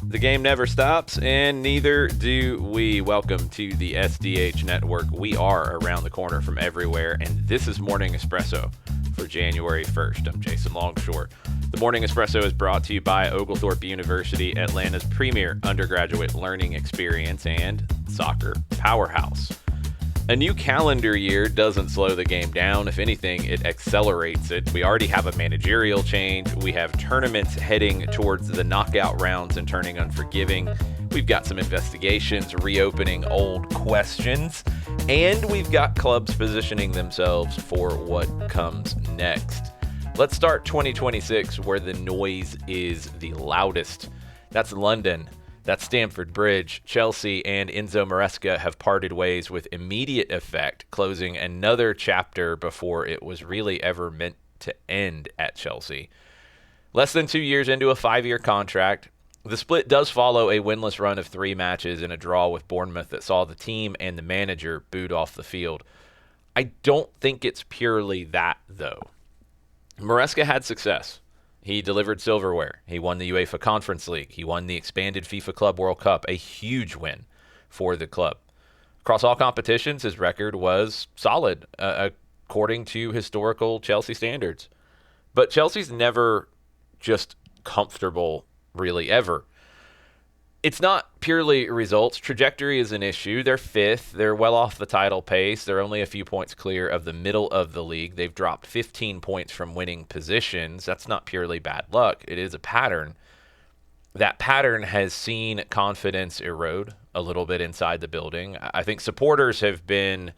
The game never stops, and neither do we. Welcome to the SDH Network. We are around the corner from everywhere, and this is Morning Espresso for January 1st. I'm Jason Longshore. The Morning Espresso is brought to you by Oglethorpe University, Atlanta's premier undergraduate learning experience and soccer powerhouse. A new calendar year doesn't slow the game down. If anything, it accelerates it. We already have a managerial change. We have tournaments heading towards the knockout rounds and turning unforgiving. We've got some investigations, reopening old questions, and we've got clubs positioning themselves for what comes next. Let's start 2026 where the noise is the loudest. That's London. That's Stamford Bridge. Chelsea and Enzo Maresca have parted ways with immediate effect, closing another chapter before it was really ever meant to end at Chelsea. Less than 2 years into a 5-year contract, the split does follow a winless run of 3 matches and a draw with Bournemouth that saw the team and the manager booed off the field. I don't think it's purely that, though. Maresca had success. He delivered silverware. He won the UEFA Conference League. He won the expanded FIFA Club World Cup, a huge win for the club. Across all competitions, his record was solid, according to historical Chelsea standards. But Chelsea's never just comfortable, really, ever. It's not purely results. Trajectory is an issue. They're 5th. They're well off the title pace. They're only a few points clear of the middle of the league. They've dropped 15 points from winning positions. That's not purely bad luck. It is a pattern. That pattern has seen confidence erode a little bit inside the building. I think supporters have been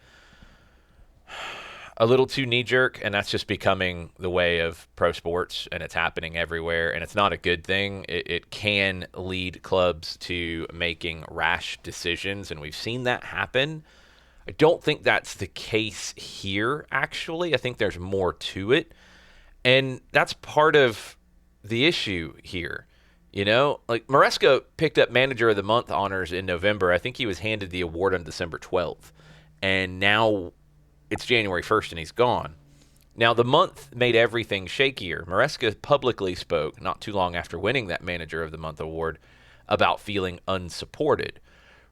a little too knee-jerk, and that's just becoming the way of pro sports, and it's happening everywhere, and it's not a good thing. It can lead clubs to making rash decisions, and we've seen that happen. I don't think that's the case here, actually. I think there's more to it, and that's part of the issue here. You know, like Maresca picked up Manager of the Month honors in November. I think he was handed the award on December 12th, and now it's January 1st and he's gone. Now, the month made everything shakier. Maresca publicly spoke not too long after winning that Manager of the Month award about feeling unsupported.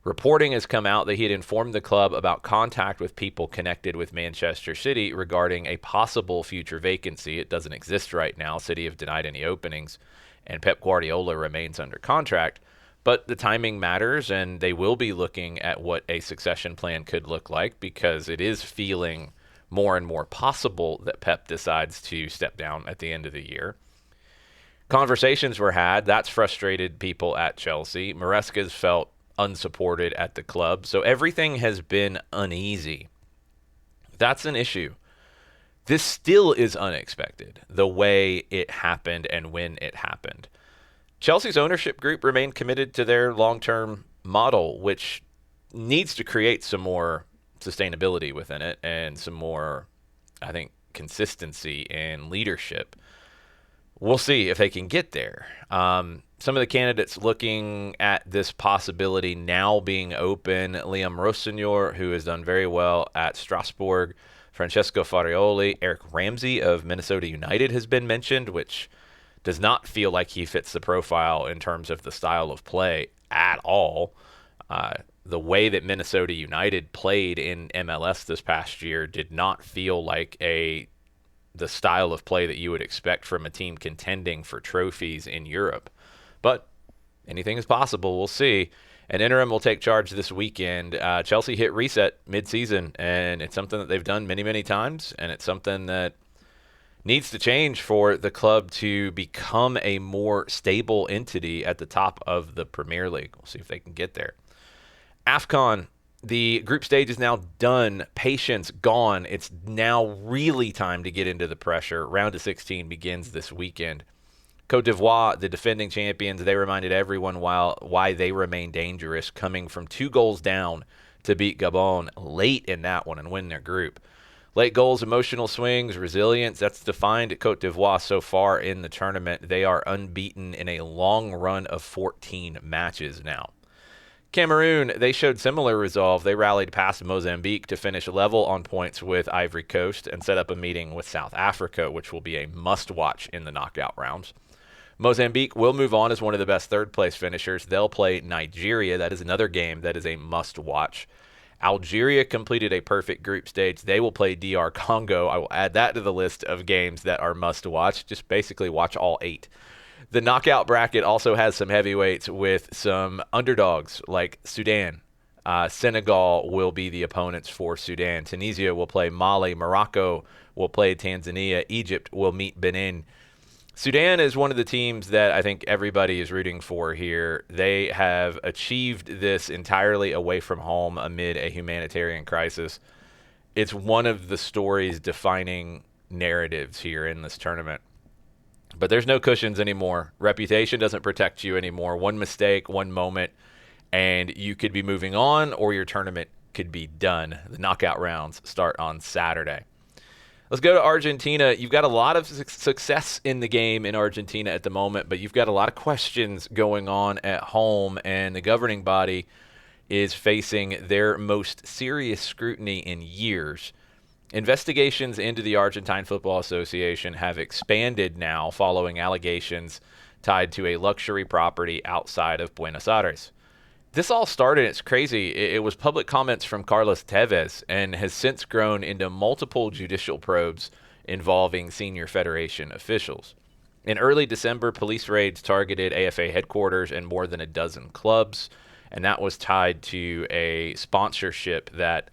Reporting has come out that he had informed the club about contact with people connected with Manchester City regarding a possible future vacancy. It doesn't exist right now. City have denied any openings, and Pep Guardiola remains under contract. But the timing matters, and they will be looking at what a succession plan could look like because it is feeling more and more possible that Pep decides to step down at the end of the year. Conversations were had. That's frustrated people at Chelsea. Maresca's felt unsupported at the club, so everything has been uneasy. That's an issue. This still is unexpected, the way it happened and when it happened. Chelsea's ownership group remained committed to their long-term model, which needs to create some more sustainability within it and some more, I think, consistency and leadership. We'll see if they can get there. Some of the candidates looking at this possibility now being open, Liam Rossignol, who has done very well at Strasbourg, Francesco Farioli, Eric Ramsey of Minnesota United has been mentioned, which does not feel like he fits the profile in terms of the style of play at all. The way that Minnesota United played in MLS this past year did not feel like the style of play that you would expect from a team contending for trophies in Europe. But anything is possible. We'll see. An interim will take charge this weekend. Chelsea hit reset midseason, and it's something that they've done many, many times, and it's something that needs to change for the club to become a more stable entity at the top of the Premier League. We'll see if they can get there. AFCON, the group stage is now done. Patience gone. It's now really time to get into the pressure. Round of 16 begins this weekend. Côte d'Ivoire, the defending champions, they reminded everyone why they remain dangerous, coming from 2 goals down to beat Gabon late in that one and win their group. Late goals, emotional swings, resilience, that's defined at Côte d'Ivoire so far in the tournament. They are unbeaten in a long run of 14 matches now. Cameroon, they showed similar resolve. They rallied past Mozambique to finish level on points with Ivory Coast and set up a meeting with South Africa, which will be a must-watch in the knockout rounds. Mozambique will move on as one of the best third-place finishers. They'll play Nigeria. That is another game that is a must-watch. Algeria completed a perfect group stage. They will play DR Congo. I will add that to the list of games that are must-watch. Just basically watch all 8. The knockout bracket also has some heavyweights with some underdogs like Sudan. Senegal will be the opponents for Sudan. Tunisia will play Mali. Morocco will play Tanzania. Egypt will meet Benin. Sudan is one of the teams that I think everybody is rooting for here. They have achieved this entirely away from home amid a humanitarian crisis. It's one of the stories defining narratives here in this tournament. But there's no cushions anymore. Reputation doesn't protect you anymore. One mistake, one moment, and you could be moving on or your tournament could be done. The knockout rounds start on Saturday. Let's go to Argentina. You've got a lot of success in the game in Argentina at the moment, but you've got a lot of questions going on at home, and the governing body is facing their most serious scrutiny in years. Investigations into the Argentine Football Association have expanded now following allegations tied to a luxury property outside of Buenos Aires. This all started, it's crazy, it was public comments from Carlos Tevez and has since grown into multiple judicial probes involving senior federation officials. In early December, police raids targeted AFA headquarters and more than a dozen clubs, and that was tied to a sponsorship that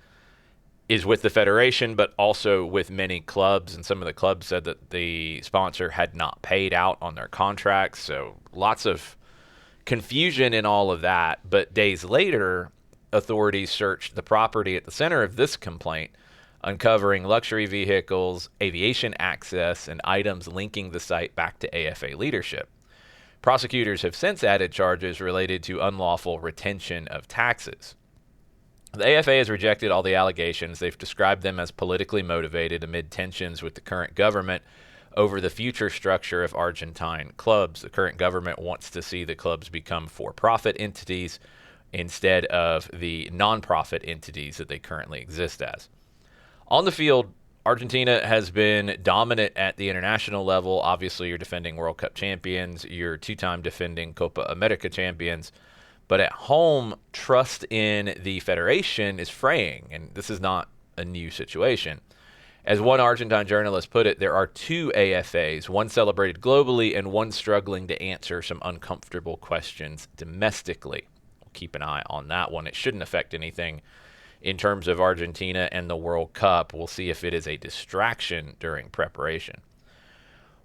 is with the federation, but also with many clubs. And some of the clubs said that the sponsor had not paid out on their contracts. So lots of confusion in all of that. But days later, authorities searched the property at the center of this complaint, uncovering luxury vehicles, aviation access, and items linking the site back to AFA leadership. Prosecutors have since added charges related to unlawful retention of taxes. The AFA has rejected all the allegations. They've described them as politically motivated amid tensions with the current government over the future structure of Argentine clubs. The current government wants to see the clubs become for-profit entities instead of the non-profit entities that they currently exist as. On the field, Argentina has been dominant at the international level. Obviously, you're defending World Cup champions. You're two-time defending Copa América champions. But at home, trust in the federation is fraying, and this is not a new situation. As one Argentine journalist put it, there are two AFAs, one celebrated globally and one struggling to answer some uncomfortable questions domestically. We'll keep an eye on that one. It shouldn't affect anything in terms of Argentina and the World Cup. We'll see if it is a distraction during preparation.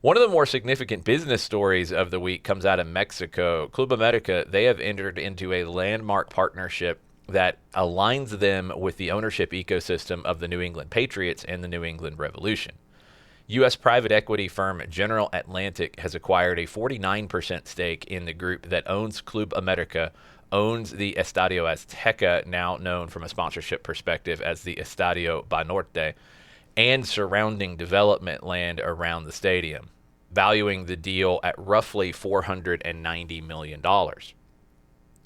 One of the more significant business stories of the week comes out of Mexico. Club América, they have entered into a landmark partnership that aligns them with the ownership ecosystem of the New England Patriots and the New England Revolution. U.S. private equity firm General Atlantic has acquired a 49% stake in the group that owns Club América, owns the Estadio Azteca, now known from a sponsorship perspective as the Estadio Banorte, and surrounding development land around the stadium, valuing the deal at roughly $490 million.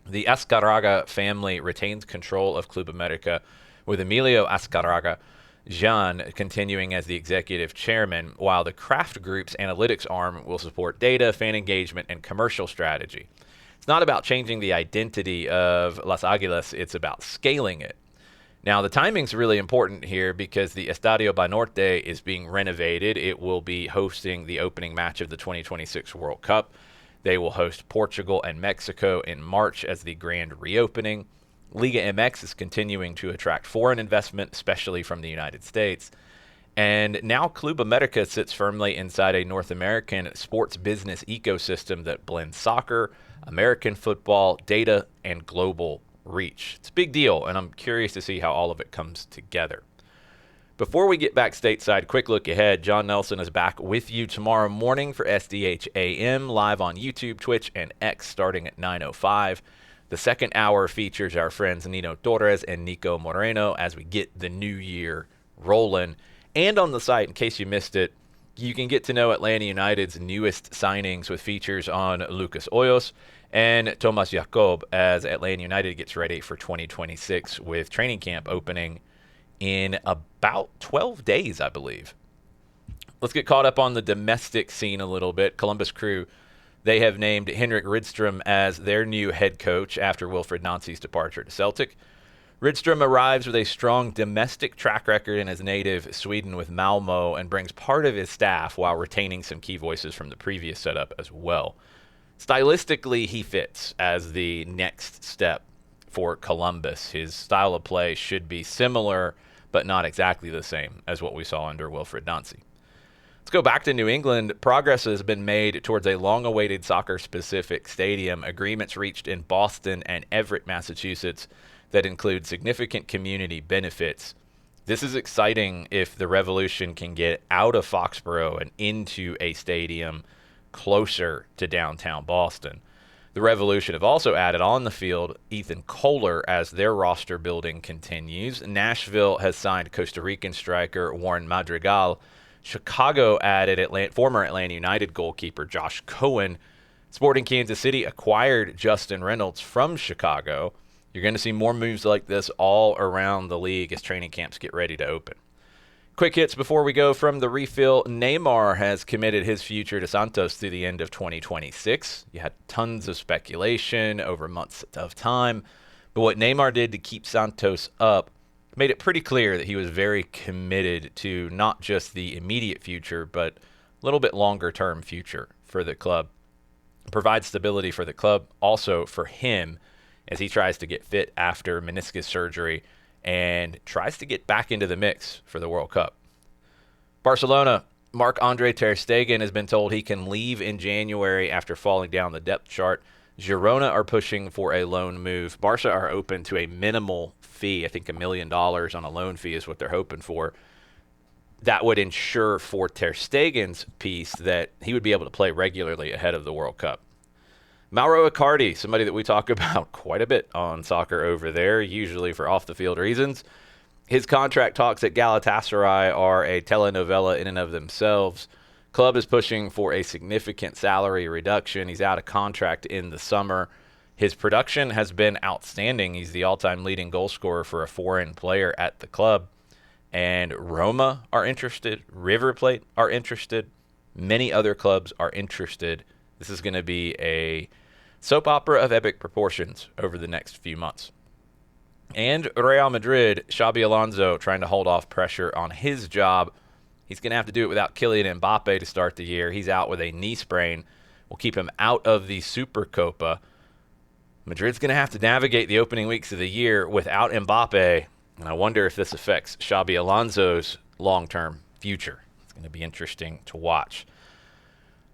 The Azcárraga family retains control of Club América, with Emilio Azcárraga Jean continuing as the executive chairman, while the Kraft Group's analytics arm will support data, fan engagement, and commercial strategy. It's not about changing the identity of Las Águilas, it's about scaling it. Now, the timing's really important here because the Estadio Banorte is being renovated. It will be hosting the opening match of the 2026 World Cup. They will host Portugal and Mexico in March as the grand reopening. Liga MX is continuing to attract foreign investment, especially from the United States. And now Club América sits firmly inside a North American sports business ecosystem that blends soccer, American football, data, and global reach. It's a big deal, and I'm curious to see how all of it comes together. Before we get back stateside, quick look ahead. John Nelson is back with you tomorrow morning for SDH AM, live on YouTube, Twitch, and X starting at 9:05. The second hour features our friends Nino Torres and Nico Moreno as we get the new year rolling. And on the site, in case you missed it, you can get to know Atlanta United's newest signings with features on Lucas Hoyos and Thomas Jakob as Atlanta United gets ready for 2026 with training camp opening in about 12 days, I believe. Let's get caught up on the domestic scene a little bit. Columbus Crew They have named Henrik Rydström as their new head coach after Wilfried Nancy's departure to Celtic. Rydström arrives with a strong domestic track record in his native Sweden with Malmo and brings part of his staff while retaining some key voices from the previous setup as well. Stylistically, he fits as the next step for Columbus. His style of play should be similar, but not exactly the same as what we saw under Wilfried Nancy. Let's go back to New England. Progress has been made towards a long-awaited soccer-specific stadium. Agreements reached in Boston and Everett, Massachusetts, that include significant community benefits. This is exciting if the Revolution can get out of Foxborough and into a stadium closer to downtown Boston. The Revolution have also added on the field Ethan Kohler as their roster building continues. Nashville has signed Costa Rican striker Warren Madrigal. Chicago added former Atlanta United goalkeeper Josh Cohen. Sporting Kansas City acquired Justin Reynolds from Chicago. You're going to see more moves like this all around the league as training camps get ready to open. Quick hits before we go from the refill. Neymar has committed his future to Santos through the end of 2026. You had tons of speculation over months of time, but what Neymar did to keep Santos up made it pretty clear that he was very committed to not just the immediate future, but a little bit longer-term future for the club. Provide stability for the club, also for him, as he tries to get fit after meniscus surgery and tries to get back into the mix for the World Cup. Barcelona, Marc-Andre Ter Stegen has been told he can leave in January after falling down the depth chart. Girona are pushing for a loan move. Barca are open to a minimal fee. I think $1 million on a loan fee is what they're hoping for. That would ensure for Ter Stegen's piece that he would be able to play regularly ahead of the World Cup. Mauro Icardi, somebody that we talk about quite a bit on soccer over there, usually for off-the-field reasons. His contract talks at Galatasaray are a telenovela in and of themselves. Club is pushing for a significant salary reduction. He's out of contract in the summer. His production has been outstanding. He's the all-time leading goal scorer for a foreign player at the club. And Roma are interested. River Plate are interested. Many other clubs are interested. This is going to be a soap opera of epic proportions over the next few months. And Real Madrid, Xabi Alonso trying to hold off pressure on his job. He's going to have to do it without Kylian Mbappé to start the year. He's out with a knee sprain. Will keep him out of the Supercopa. Madrid's going to have to navigate the opening weeks of the year without Mbappé. And I wonder if this affects Xabi Alonso's long-term future. It's going to be interesting to watch.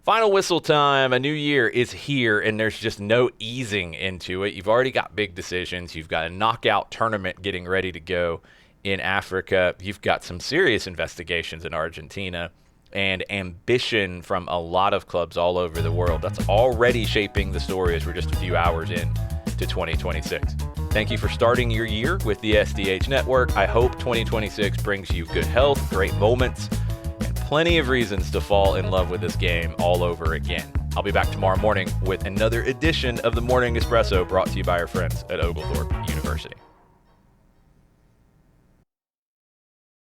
Final whistle time. A new year is here, and there's just no easing into it. You've already got big decisions. You've got a knockout tournament getting ready to go in Africa. You've got some serious investigations in Argentina and ambition from a lot of clubs all over the world. That's already shaping the story as we're just a few hours in to 2026. Thank you for starting your year with the SDH Network. I hope 2026 brings you good health, great moments, and plenty of reasons to fall in love with this game all over again. I'll be back tomorrow morning with another edition of the Morning Espresso brought to you by our friends at Oglethorpe University.